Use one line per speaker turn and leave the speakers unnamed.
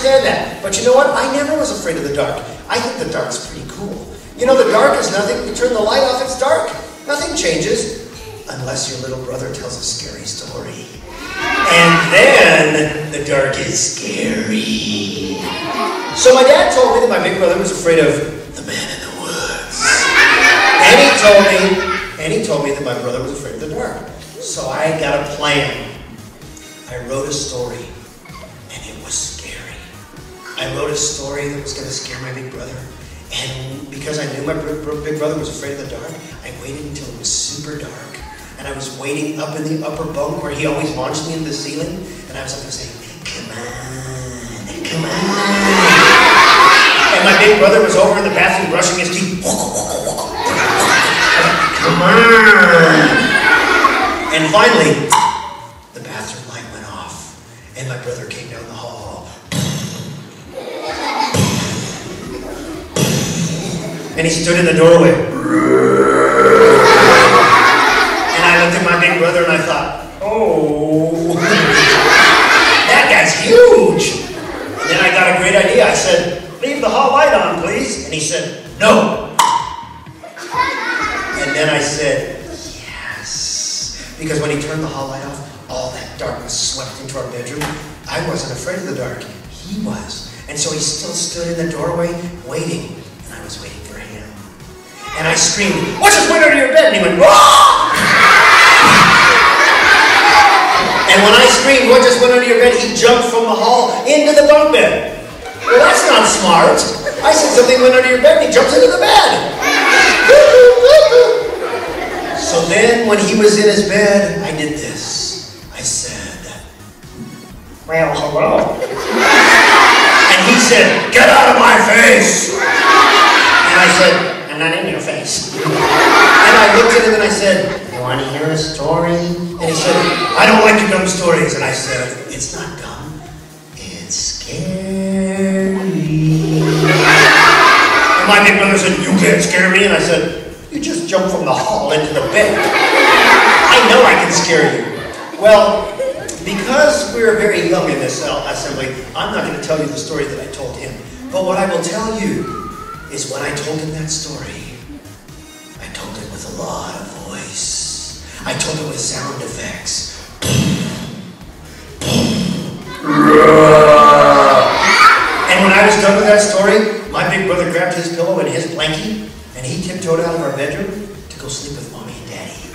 understand that. But you know what? I never was afraid of the dark. I think the dark's pretty cool. You know, the dark is nothing. You turn the light off, it's dark. Nothing changes. Unless your little brother tells a scary story. And then the dark is scary. So my dad told me that my big brother was afraid of the man in the woods. And he told me that my brother was afraid of the dark. So I got a plan. I wrote a story, and it was scary. I wrote a story that was going to scare my big brother. And because I knew my big brother was afraid of the dark, I waited until it was super dark. And I was waiting up in the upper bunk where he always launched me into the ceiling. And I was up there saying, come on, come on. And my big brother was over in the bathroom brushing his teeth. Come on. And finally, the bathroom light went off. And my brother came down the hall. And he stood in the doorway. I looked at my big brother and I thought, oh, that guy's huge. And then I got a great idea. I said, leave the hall light on, please. And he said, no. And then I said, yes. Because when he turned the hall light off, all that darkness swept into our bedroom. I wasn't afraid of the dark. He was. And so he still stood in the doorway waiting. And I was waiting for him. And I screamed, what just went under your bed? And he went, whoa! And when I screamed, what just went under your bed? He jumped from the hall into the bunk bed. Well, that's not smart. I said something went under your bed and he jumps into the bed. So then when he was in his bed, I did this. I said, well, hello. And he said, get out of my face. And I said, I'm not in your face. And I looked at him and I said, you want to hear a story? And he said, I don't like your dumb stories. And I said, it's not dumb, it's scary. And my big brother said, you can't scare me. And I said, you just jumped from the hall into the bed. I know I can scare you. Well, because we're very young in this assembly, I'm not going to tell you the story that I told him. But what I will tell you is when I told him that story, I told it with a lot of voice. I told it with sound effects. And when I was done with that story, my big brother grabbed his pillow and his blankie, and he tiptoed out of our bedroom to go sleep with Mommy and Daddy.